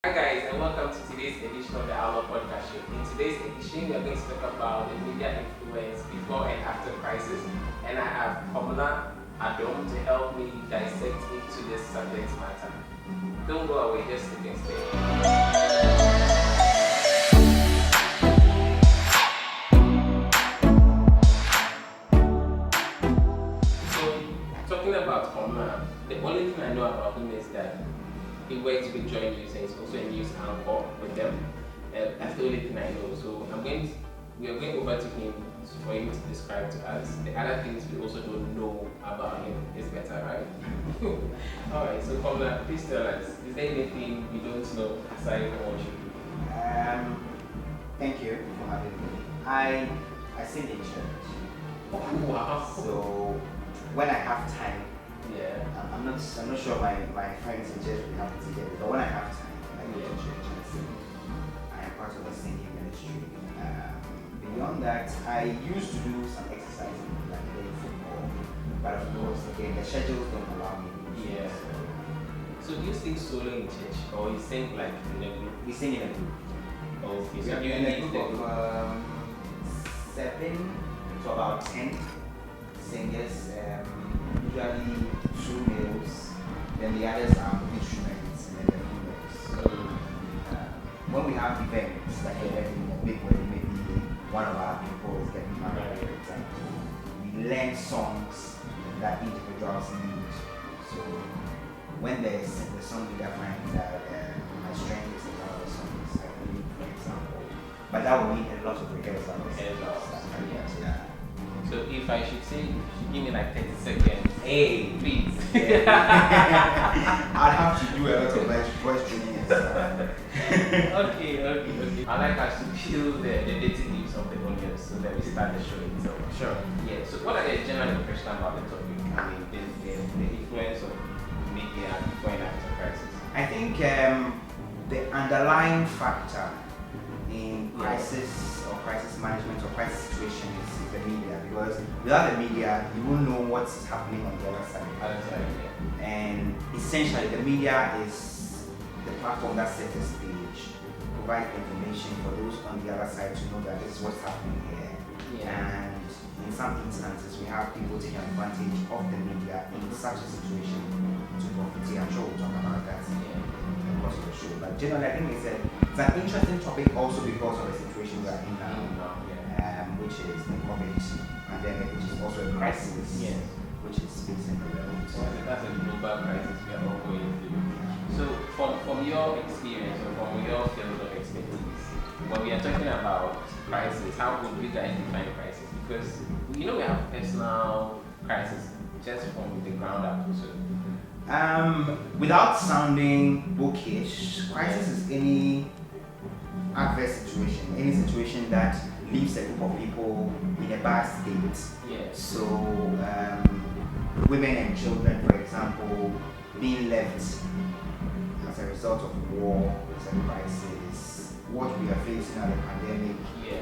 Hi guys, and welcome to today's edition of the Outlaw Podcast Show. In today's edition, we are going to talk about the media influence before and after crisis, and I have Komla Adom to help me dissect into this subject matter. Don't go away, just look and stay. So, talking about Komla, the only thing I know about him is that he works with JOYNEWS and he's also a news anchor with them. That's the only thing I know. So we are going over to him for him to describe to us the other things we also don't know about him. Is better, right? Alright, so Komla, please tell us, is there anything we don't know aside from what you do? Thank you for having me. I sing in church. Oh, wow. So when I have time, Yeah. I'm not sure my friends in church will happen to get it, but when I have time, I go to church and sing. I am part of a singing ministry. Beyond that, I used to do some exercising, like playing football, but of course, again, the schedules don't allow me. Yeah. So do you sing solo in church or you sing like in a group? We sing in a group. Okay, We so are you in a need group the of 7 to about 10 singers, usually 2 males, then the others are instruments and then the females. When we have events, like a big wedding, maybe one of our people is getting married, for example, we learn songs that individuals need. So when the song leader finds that my strength is in one of the songs, I can lead, for example. But that would need a lot of rehearsal. Yeah. So if I should say, you should give me like 30 seconds. Hey, please. I'd have to do a lot of voice training and stuff. Okay. I like us to peel the dirty leaves of the onions so that we start the show itself. Sure. Yeah, so what are the general impressions about the topic? I mean, the influence of media before and after crisis. I think the underlying factor in crisis or crisis management or crisis situation is the media, because without the media you won't know what's happening on the other side. And essentially the media is the platform that sets the stage, provides information for those on the other side to know that this is what's happening here. And in some instances we have people taking advantage of the media in such a situation to profit. I'm sure we'll talk about that in the course of the show. But generally I think it's an interesting topic also because of the situation we are in now, which is the COVID pandemic, which is also a crisis, which is facing the world. So that's a global crisis we are all going through. So from your experience or from your field of expertise, when we are talking about crisis, how would you guys define crisis? Because we have personal crisis just from the ground up. So without sounding bookish, crisis is any adverse situation, any situation that leaves a group of people in a bad state. So women and children, for example, being left as a result of war is a crisis. What we are facing at the pandemic,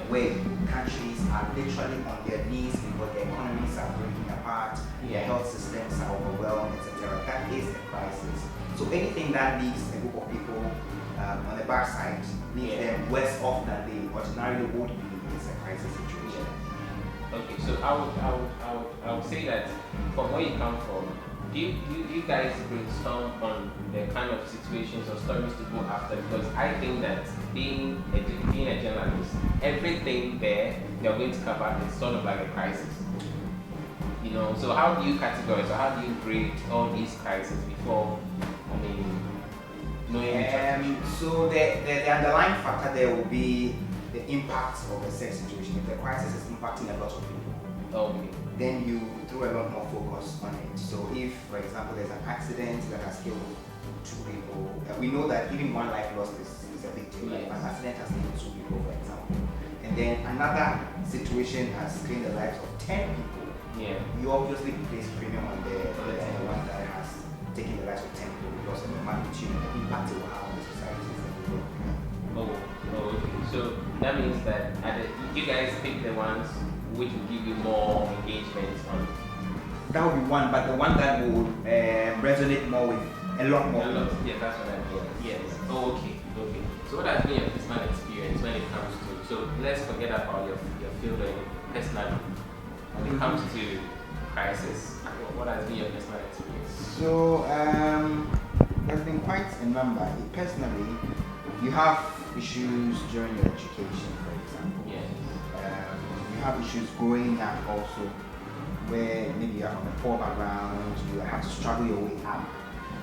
where countries are literally on their knees because their economies are breaking apart, their health systems are overwhelmed, etc. That is a crisis. So anything that leaves a group of people on the bad side, leaves them worse off than they ordinarily would be, is a crisis situation. Okay, so I would say that from where you come from, do you guys brainstorm on the kind of situations or stories to go after? Because I think that being a journalist, everything there you're going to cover is sort of like a crisis. So how do you categorize or how do you grade all these crises before, knowing so the underlying factor there will be the impact of the sex situation. If the crisis is impacting a lot of people, then you throw a lot more focus on it. So if, for example, there's an accident that has killed 2 people, we know that even one life lost is a big deal. Like an accident has killed 2 people, for example, and then another situation has claimed the lives of 10 people. You obviously place premium on the one that has taken the lives of 10 people because of the magnitude and the impact it will have on the society. Okay. So that means that you guys pick the ones which will give you more engagement on. That would be one, but the one that would resonate more with a lot more. Yeah, that's what I mean. Yes. Oh, okay. So what has been your personal experience when it comes to, so let's forget about your field and personally, when it comes to crisis, what has been your personal experience? So there's been quite a number. Personally, you have issues during your education, for example. Yeah. You have issues growing up also, where maybe you're from a poor background, you have to struggle your way up.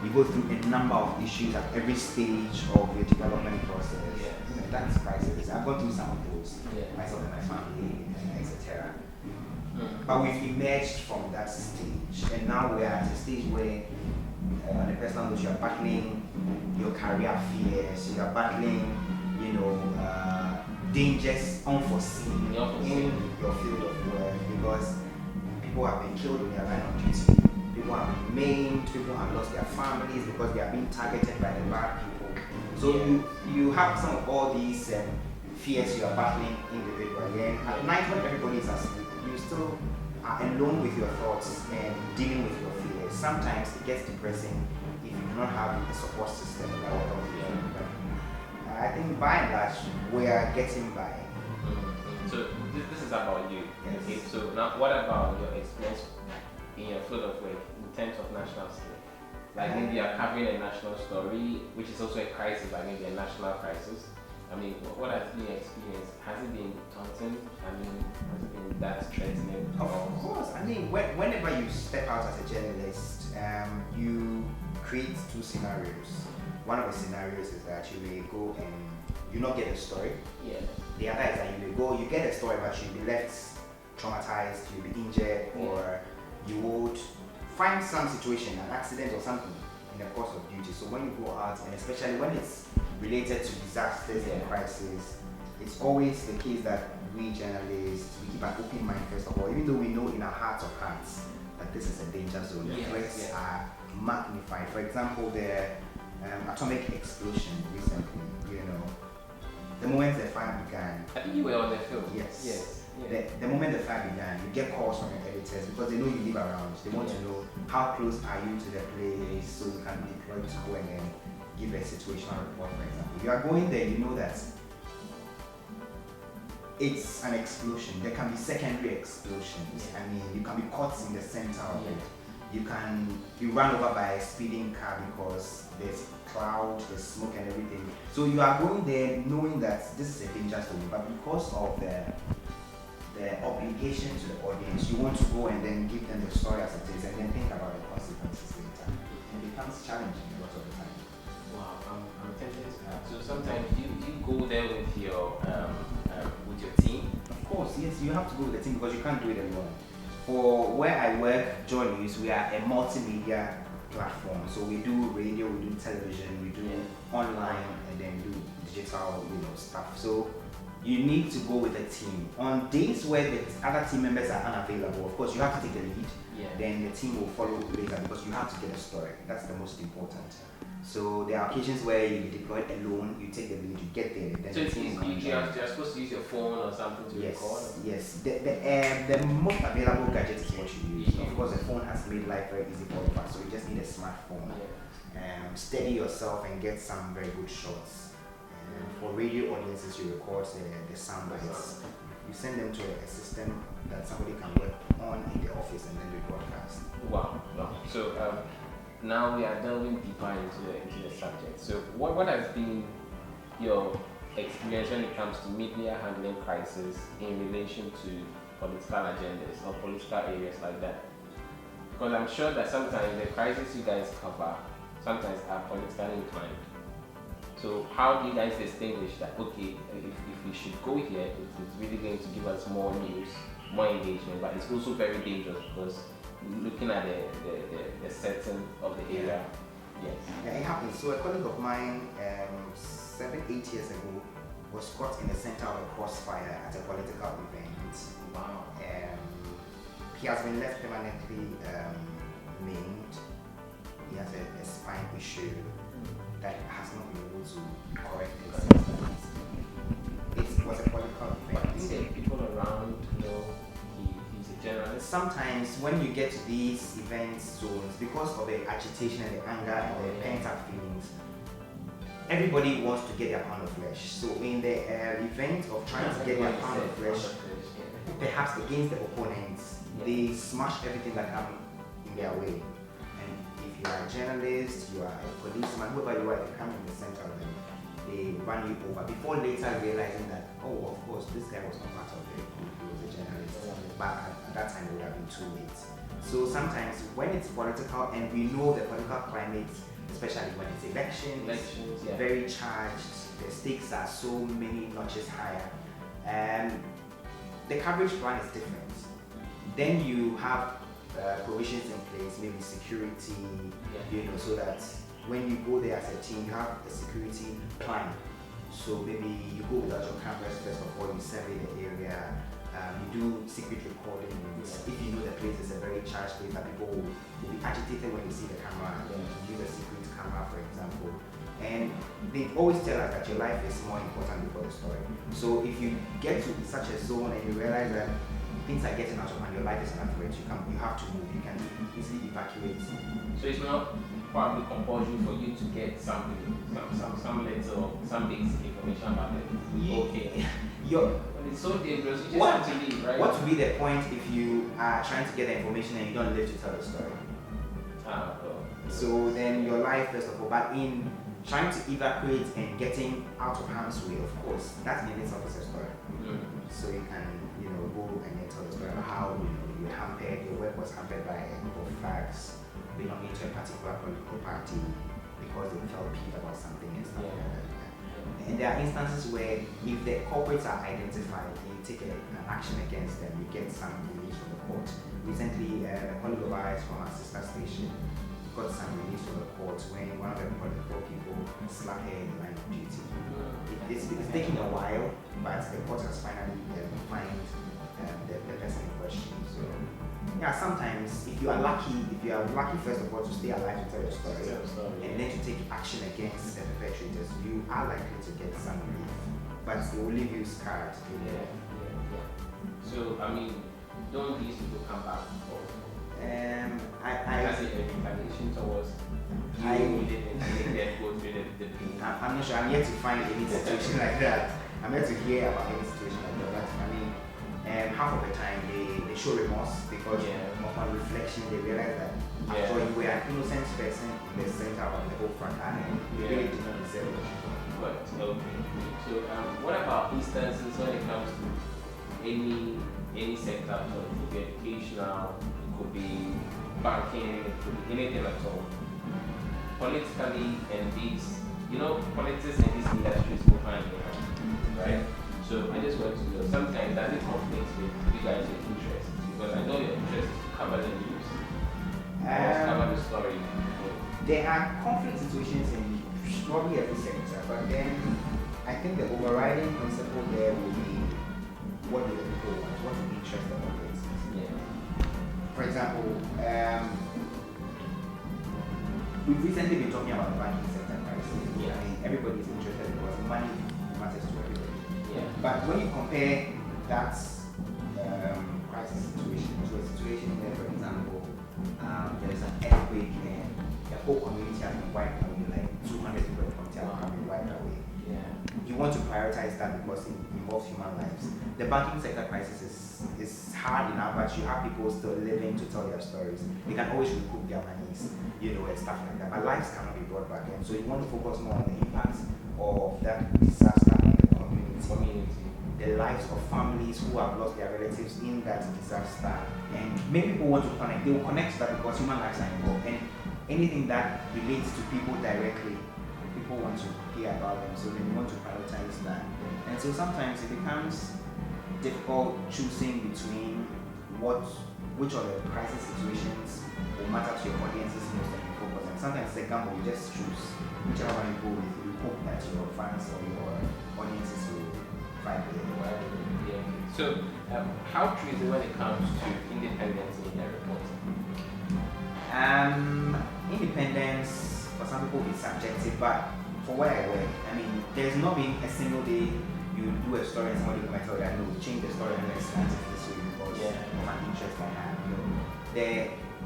You go through a number of issues at every stage of your development process. Yeah. That's crisis. I've gone through some of those, Yeah. myself and my family, etc. Mm. But we've emerged from that stage, and now we're at a stage where, on a personal note, you're battling your career fears, you're battling, dangers unforeseen in your field of work, because people have been killed in their line of duty, people have been maimed, people have lost their families because they are being targeted by the bad people. So you have some of all these fears you are battling individually, and at night when everybody is asleep, you still are alone with your thoughts and dealing with your fears. Sometimes it gets depressing if you do not have a support system that will help you. I think by and large we are getting by. So this is about you. Yes. Okay. So now, what about your experience in your field of work in terms of national scale? Like maybe you're covering a national story, which is also a crisis, like maybe a national crisis. I mean, what has been your experience? Has it been daunting? I mean, has it been that threatening? Of course. I mean, whenever you step out as a journalist, you create two scenarios. One of the scenarios is that you may go and you not get a story. Yeah. The other is that you get a story, but you'll be left traumatized, you'll be injured, or you would find some situation, an accident or something in the course of duty. So when you go out, and especially when it's related to disasters and crises, it's always the case that we journalists, we keep an open mind first of all, even though we know in our hearts of hearts that this is a danger zone. The threats are magnified. For example, the atomic explosion recently, the moment the fire began. I think you were on the film. Yes. Yes. The moment the fire began, you get calls from your editors because they know you live around. They want to know how close are you to the place so you can be deployed to go and then give a situational report, for example. You are going there, you know that it's an explosion. There can be secondary explosions. I mean, you can be caught in the center of it. You can be run over by a speeding car because there's cloud, there's smoke and everything. So you are going there knowing that this is a danger zone, but because of the obligation to the audience, you want to go and then give them the story as it is and then think about the consequences later. It becomes challenging a lot of the time. Wow, I'm tempted to ask. So sometimes you go there with your team? Of course, yes, you have to go with the team because you can't do it alone. For where I work, JOYNEWS, we are a multimedia platform. So we do radio, we do television, we do online, and then do digital, stuff. So you need to go with a team. On days where the other team members are unavailable, of course, you have to take the lead. Then the team will follow later because you have to get a story. That's the most important. So there are occasions where you deploy alone, you take the lead, you get there. Then so the team you're supposed to use your phone or something to record? Yes. The most available gadget is what you use. Of course, the phone has made life very easy for all of us, so you just need a smartphone. Steady yourself and get some very good shots. For radio audiences, you record the sound bites. You send them to a system that somebody can work on in the office and then they broadcast. Wow. So now we are delving deeper into the subject. So what has been your experience when it comes to media handling crisis in relation to political agendas or political areas like that? Because I'm sure that sometimes the crises you guys cover sometimes are politically inclined. So how do you guys distinguish that, okay, if we should go here, it's really going to give us more news, more engagement, but it's also very dangerous because looking at the setting of the area. Yes. Yeah, it happens. So a colleague of mine 7-8 years ago was caught in the center of a crossfire at a political event. Wow. He has been left permanently maimed. He has a spine issue that has not been able to be corrected. It was a political event. I think there are people around, he's a journalist. Sometimes when you get to these event zones, because of the agitation and the anger and the pent-up feelings, everybody wants to get their pound of flesh. So in the event of trying to get their pound of flesh, perhaps against the opponents, they smash everything that comes in their way. And if you are a journalist, you are a policeman, whoever you are, they come in the center of them, they run you over before later realizing that, oh, of course, this guy was not part of it, he was a journalist. But at that time, it would have been too late. So sometimes when it's political, and we know the political climate, especially when it's elections, very charged, the stakes are so many notches higher, the coverage plan is different. Then you have provisions in place, maybe security, so that when you go there as a team, you have a security plan. So maybe you go without your cameras first of all, you survey the area, you do secret recording. If you know the place is a very charged place that people will be agitated when they see the camera, use a secret camera for example. And they always tell us that your life is more important before the story. So if you get to such a zone and you realize that things are getting out of hand, your life is under threat, you have to move, you can easily evacuate. So it's not probably compulsory for you to get some letter or some basic information about it. Okay. It's so dangerous, you just have to leave, right? What would be the point if you are trying to get the information and you don't live to tell the story? So then your life first of all, but in trying to evacuate and getting out of harm's way, of course, that's the next officer's story. So you can, go and then tell the story about how you hampered, your work was hampered by a group of thugs belonging to a particular political party because they felt peeved about something and stuff like that. And there are instances where if the culprits are identified, you take an action against them, you get some release from the court. Recently, a colleague of ours from our sister station got some release from the court when one of the political people slapped her in the line of duty. It's taking a while, but the court has finally fined the person in question. So, sometimes if you are lucky first of all to stay alive to tell your story, and then to take action against the perpetrators, you are likely to get some relief, but it will leave you scarred. So, don't these people come back? As a retaliation towards you who didn't make them go through the pain. I'm not sure. I'm yet to find any situation like that. I'm yet to hear about any situation like that. But half of the time they show remorse because upon reflection they realize that after you were an innocent person in the center of the whole front and you really did not deserve it. But okay. So what about instances when it comes to any sector? So it could be educational, it could be banking, it could be anything at all. Politically and these, politics and these industries go hand in hand, right? So I just want to know, sometimes does it conflict with you guys' interests? Because I know your interest is to cover the news, cover the story. There are conflict situations in probably every sector, but then I think the overriding principle there will be what do the people want, what the interest of the places. For example, we've recently been talking about the banking sector crisis. Everybody's interested because money matters to everybody. But when you compare that crisis situation to a situation where, for example, there is an earthquake and the whole community has been wiped away, like 200 people in the community have been wiped away. You want to prioritize that because it involves human lives. The banking sector crisis is hard enough, but you have people still living to tell their stories. They can always recoup their monies, and stuff like that. But lives cannot be brought back in. So you want to focus more on the impact of that disaster on the community. The lives of families who have lost their relatives in that disaster. And many people want to connect. They will connect to that because human lives are involved. And anything that relates to people directly, people want to hear about them, so they want to prioritize that. And so sometimes it becomes difficult choosing between which of the crisis situations will matter to your audiences most and you focus on. Sometimes it's a gamble, you just choose whichever one you go with. You hope that your fans or your audiences will find it. So how true is it when it comes to independence in the reporting? Independence for some people is subjective, but for where I work, there's not been a single day you do a story and somebody will tell you that no, change the story and let's slant it this way because of an interest I have.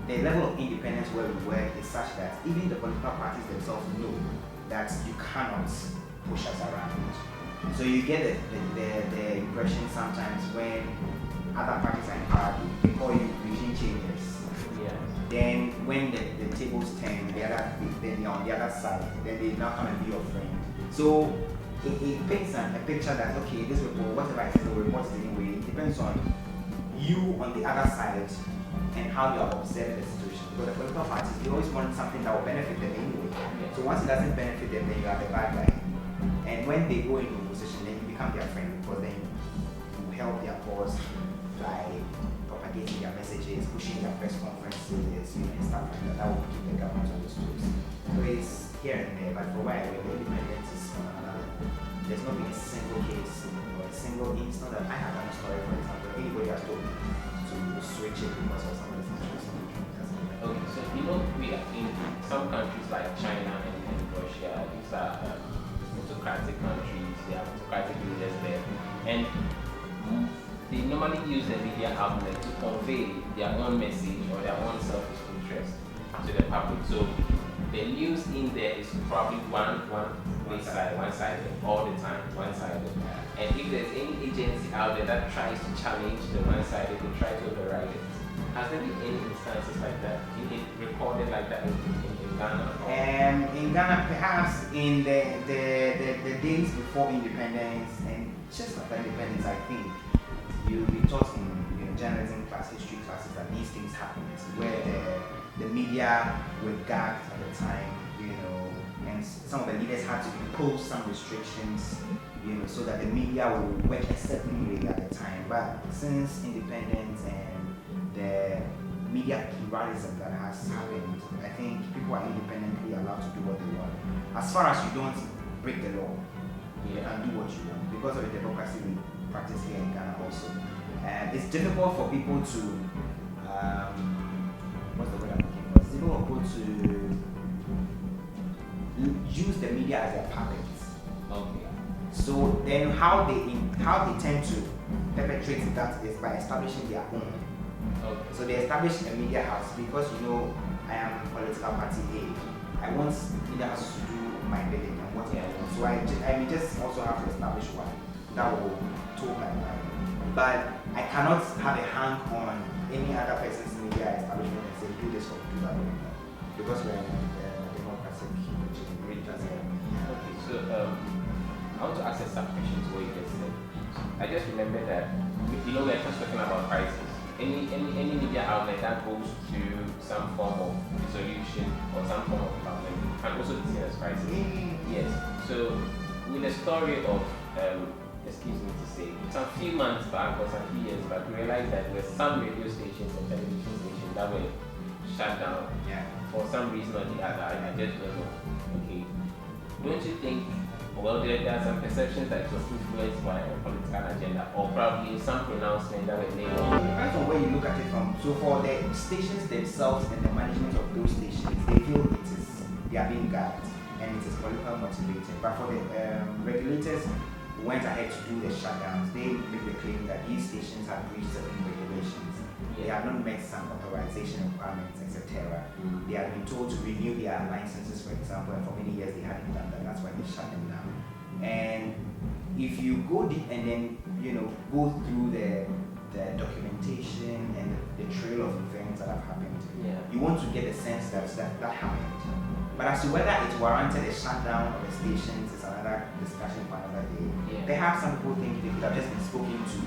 The level of independence where we work is such that even the political parties themselves know that you cannot push us around. So you get the impression sometimes when other parties are in power, they call you regime changers. Yeah. Then when the tables turn, then you're on the other side, then they now come and be your friend. So it paints a picture that, okay, this report, whatever I say, the report is anyway, it depends on you on the other side and how you are observing the situation. Because the political parties, they always want something that will benefit them anyway. Yeah. So once it doesn't benefit them, then you are the bad guy. And when they go into opposition, then you become their friend, because then you help their cause by propagating their messages, pushing their press conferences, and stuff like that. That will keep the government on the toes. So it's here and there, but for a while, the independence is on another. There's not been a single case or a single instance that I have on a story, for example, anybody has told me to switch it because of some of the situations. Okay, so we are in some countries like China and Russia, these are autocratic countries, they have autocratic leaders there, and they normally use the media outlet to convey their own message or their own selfish interest to the public. So the news in there is probably one-sided all the time, one-sided. And if there's any agency out there that tries to challenge the one-sided, they try to override it. Has there been any instances like that, recorded like that in Ghana? In Ghana, perhaps in the days before independence and just after independence, I think you'll be taught in journalism class, history classes, that these things happened, where the media were gagged at the time, and some of the leaders had to impose some restrictions, so that the media will work a certain way at the time. But since independence and the media pluralism that has happened, I think people are independently allowed to do what they want. As far as you don't break the law, you can do what you want because of the democracy we practice here in Ghana also. It's difficult for people to, what's the word I'm looking for? It's difficult for people to use the media as their puppets. Okay. So then how they tend to perpetrate that is by establishing their own. Okay. So they establish a media house because I am political party A. I want media house to do my bidding and what I want. So I may just also have to establish one that will toe my line. But I cannot have a hang on any other person's media establishment and say do this or do that, because we're in a democratic regime. Okay, so I want to ask a sub question to what you just said. I just remember that we're just talking about crisis. Any media outlet that goes to some form of dissolution or some form of problem can also be seen as crisis. Yes. So with the story of excuse me to say, some few months back or some few years back, we realized that there were some radio stations and television stations that were shut down for some reason or the other. I just don't know. Okay. Don't you think, well, there are some perceptions that it was influenced by a political agenda or probably some pronouncement that were made? It depends on where you look at it from. So for the stations themselves and the management of those stations, they feel they are being guarded and it is politically motivated. But for the regulators who went ahead to do the shutdowns, they make the claim that these stations have breached certain regulations. They have not met some authorization requirements, etc. They have been told to renew their licenses, for example, and for many years they hadn't done that. That's why they shut them down. And if you go deep and then go through the documentation and the trail of events that have happened, you want to get a sense that happened. But as to whether it warranted a shutdown of the stations is another discussion for another day. Perhaps some people think they could have just been spoken to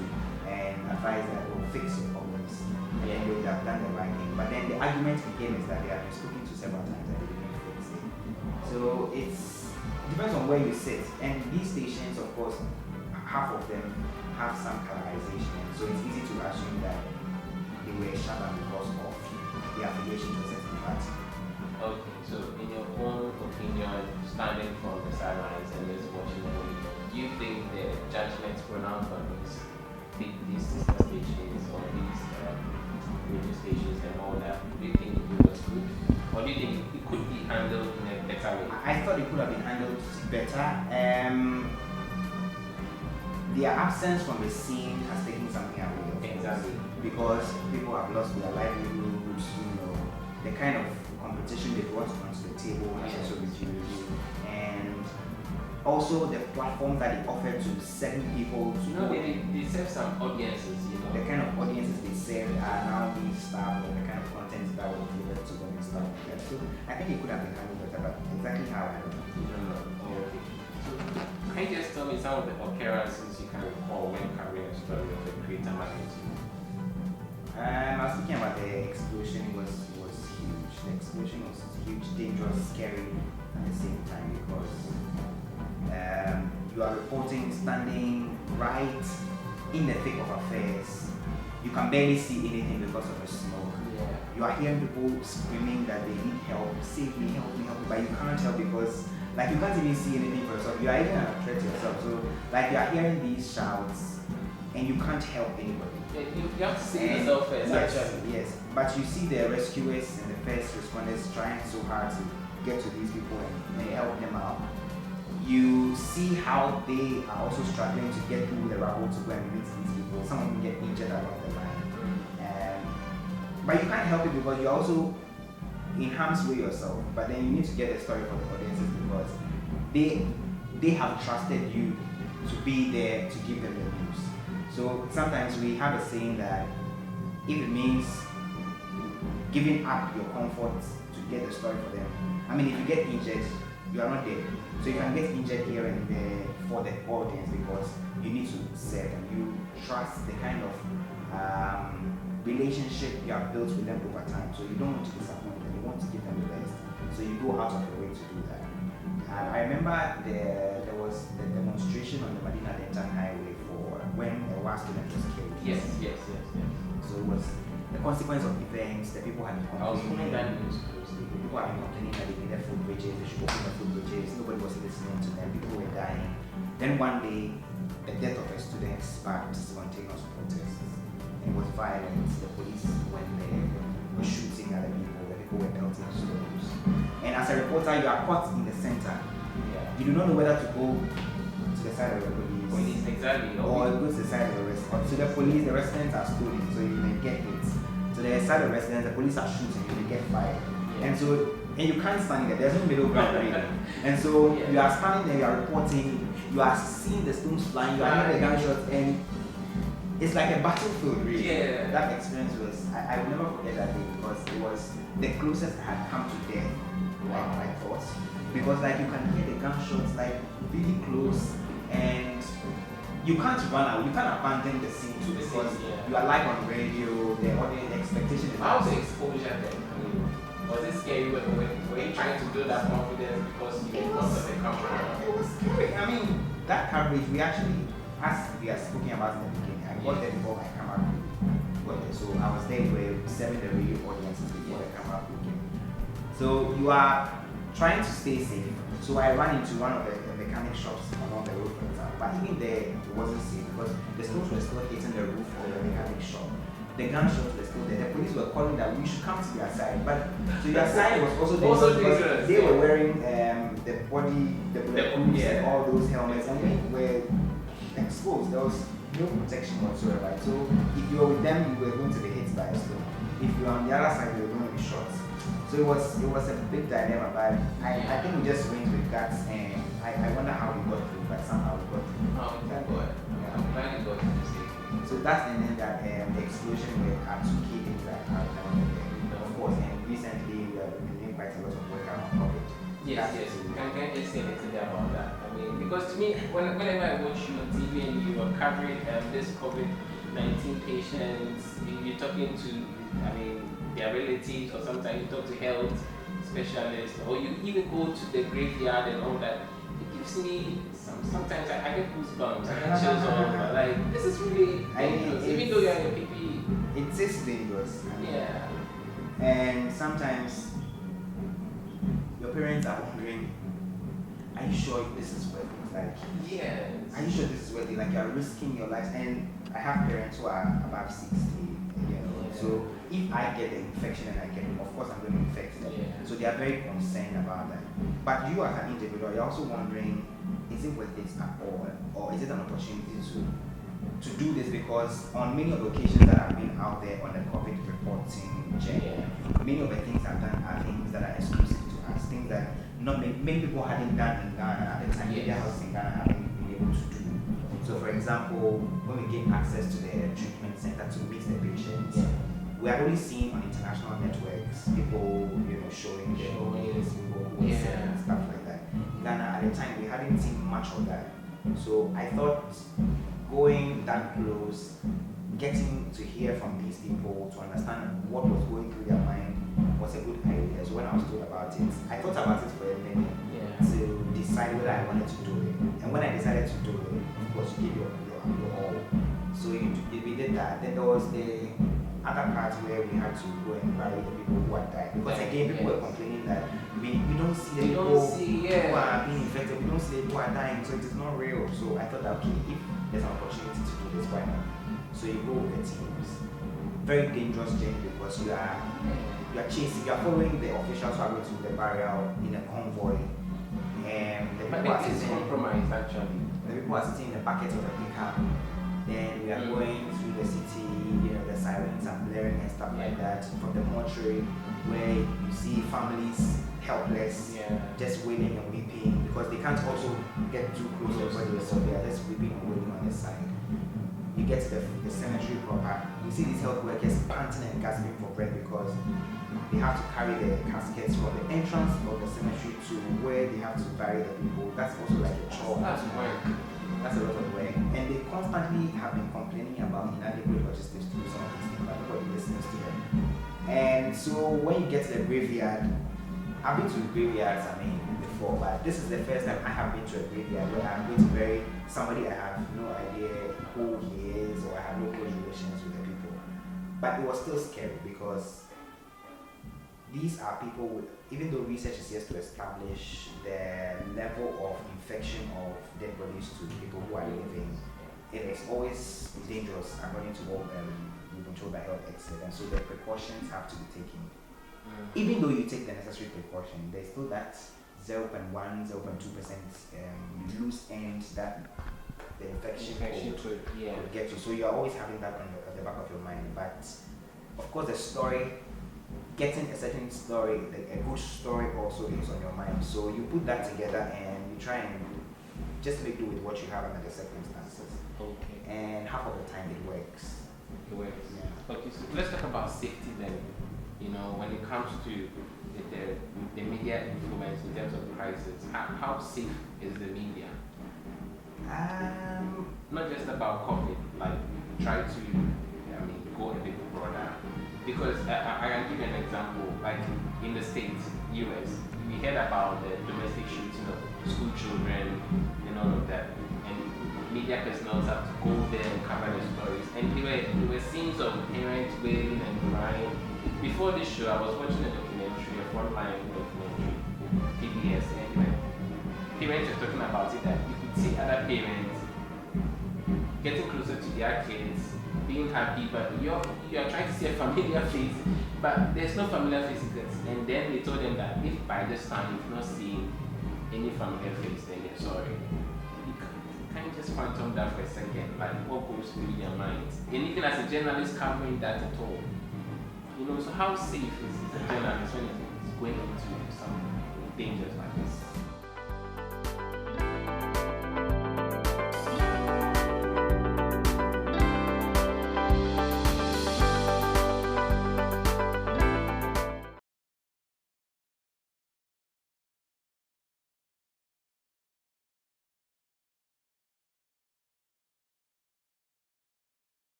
and advised that fix your problems. And then they would have done the right thing. But then the argument again is that they have been spoken to several times and they didn't fix it. So it depends on where you sit. And these stations, of course, half of them have some colorization. So it's easy to assume that they were shut down because of the affiliation to a certain party. Okay, so in your own opinion, standing from the sidelines and just watching the movie, do you think the judgments pronounced on these sister stations or these radio stations and all that, do you think it was good? Or do you think it could be handled in a better way? I thought it could have been handled better. Their absence from the scene has taken something away. Exactly. Because people have lost their livelihoods, the kind of competition they brought onto the table has also reduced, and also the platform that they offer to certain people to they serve some audiences, the kind of audiences they serve are now being starved of the kind of content that was delivered to them and stuff like that. So I think it could have been handled better, but exactly how I don't know. Okay. So can you just tell me some of the occurrences you can recall when covering a story of a greater magnitude? I was thinking about the explosion. It was huge. The explosion was huge, dangerous, scary at the same time because you are reporting standing right in the thick of affairs. You can barely see anything because of the smoke. Yeah. You are hearing people screaming that they need help, save me, help me, help me, but you can't help because like you can't even see anything for yourself. You are even a threat to yourself. So like you are hearing these shouts and you can't help anybody. Yeah, you have to save yourself first, actually. Yes, but you see the rescuers and the first responders trying so hard to get to these people and help them out. You see how they are also struggling to get through the rubble to go and meet these people. Some of them get injured along the line. But you can't help it because you're also in harm's way yourself. But then you need to get a story for the audiences because they have trusted you to be there to give them the news. So sometimes we have a saying that if it means giving up your comfort to get the story for them, I mean if you get injured, you are not there. So you can get injured here and there for the audience because you need to serve and you trust the kind of relationship you have built with them over time. So you don't want to disappoint them, you want to give them the best. So you go out of your way to do that. And I remember there was the demonstration on the Medina Denton Highway for when a white student was killed. Yes. So it was the consequence of events, the people had been I was following that news closely. People have been complaining that they needed food bridges, they should open the food bridges, nobody was listening to them, people were dying. Then one day, the death of a student sparked spontaneous protests. It was violence, the police went there, were shooting at the people were pelting stones. And as a reporter, you are caught in the center. Yeah. You do not know whether to go to the side of the police. Exactly. Or go to the side of the residents. To the police, the residents are stolen, so you may get hit. To the side of the residents, the police are shooting, you may get fired. And you can't stand there, there's no middle ground really. And so you are standing there, you are reporting, you are seeing the stones flying, you are hearing the gunshots, and it's like a battlefield really. Yeah. That experience was, I will never forget that day because it was the closest I had come to death, like I thought. Because like you can hear the gunshots like really close and you can't run out, you can't abandon the scene too because you are live on radio, the expectation is how was the exposure then? Was it scary? Were you trying to build that confidence because you were of the camera? It was scary. I mean, that coverage, we actually, as we are speaking about in the beginning, I got there before my camera crew got there. So I was there with serving the radio audiences before the camera crew came. So you are trying to stay safe. So I ran into one of the mechanic shops along the road, for example. But even there, it wasn't safe because the stones were still hitting the roof of the mechanic shop. The gunshots were still there. The police were calling that we should come to their side, but to their side was also dangerous because they were wearing the bulletproofs and all those helmets, and they were exposed. There was no protection whatsoever. So if you were with them, you were going to be hit by a stone. If you were on the other side, you were going to be shot. So it was a big dilemma, but I think we just went with guts, and I wonder how we got through, but somehow we got through. Oh, thank God. Yeah. I'm glad you got through safely. So that's the name that the explosion are two key things that have happened there. Of course, and recently we have been doing quite a lot of work around COVID. Yes. Can I just say a little bit about that? I mean, because to me, whenever I watch you on TV and you are covering this COVID-19 patients, you're talking to, I mean, their relatives, or sometimes you talk to health specialists, or you even go to the graveyard and all that. It gives me sometimes I get goosebumps, I get chills all over. Like, this is really dangerous, even though you're in your PPE. It is dangerous. Yeah. And sometimes your parents are wondering, are you sure this is worth it? Like, yes. Are you sure this is worth it? Like, you're risking your life. And I have parents who are above 60, you know. Yeah. So if I get the infection and I get it, of course I'm going to infect them. Yeah. So they are very concerned about that. But you as an individual, you're also wondering, is it worth it at all? Or is it an opportunity to to do this because on many of the occasions that I've been out there on the COVID reporting journey, many of the things I've done are things that are exclusive to us, things that not many people hadn't done in Ghana at the time. Media houses in Ghana haven't been able to do. So, for example, when we gained access to the treatment center to meet the patients, we had only seen on international networks people, showing their owners, people who were selling stuff like that. In Ghana at the time, we hadn't seen much of that. So I thought going that close, getting to hear from these people to understand what was going through their mind was a good idea. So when I was told about it, I thought about it for a minute to decide whether I wanted to do it. And when I decided to do it, of course, you give your all. So we did that. Then there was the other part where we had to go and bury the people who had died. Because again, people were complaining that we don't see the people who are being infected, we don't see the people who are dying, so it is not real. So I thought that, okay, if there's an opportunity to do this, why not? So you go with the teams. Very dangerous journey because you are chasing, you are following the officials who are going to the burial in a convoy. And the people are sitting compromised actually. The people are sitting in the bucket of the pickup. Then we are going through the city, the sirens are blaring and stuff like that. From the mortuary where you see families helpless, just wailing and weeping because they can't also get too close to the body, so they are just weeping and wailing on the side. You get to the cemetery proper, you see these health workers panting and gasping for breath because they have to carry the caskets from the entrance of the cemetery to where they have to bury the people. That's also like a chore. That's a lot of work. And they constantly have been complaining about inadequate logistics to do some of these things, but nobody listens to them. And so when you get to the graveyard, I've been to graveyards, before, but this is the first time I have been to a graveyard where I'm going to bury somebody I have no idea who he is or I have no close relations with the people. But it was still scary because these are people with, even though research is yet to establish the level of infection of dead bodies to people who are living, it is always dangerous according to what we've been told by health experts, and so the precautions have to be taken. Even though you take the necessary precaution, there's still that 0.1, 0.2% loose end that the infection could get you. So you're always having that at the back of your mind. But of course, the story, getting a certain story, like a good story also is on your mind. So you put that together and you try and just make do with what you have under the circumstances. Okay. And half of the time it works. It works. Yeah. Okay, so let's talk about safety then. When it comes to the media influence in terms of crisis, how safe is the media? Not just about COVID, like try to, go a bit broader. Because I can give you an example, like in the States, US, we heard about the domestic shooting of school children and all of that. And media personnel have to go there and cover the stories. And there were scenes of parents wailing and crying. Before this show, I was watching a documentary, a frontline documentary, PBS, and parents were talking about it that you could see other parents getting closer to their kids, being happy, but you are trying to see a familiar face, but there's no familiar face. And then they told them that if by this time you've not seen any familiar face, then you're sorry. You can't just phantom that for a second, like what goes through their minds. And even as a journalist covering that at all. So how safe is a journalist when it's going into some dangers like this?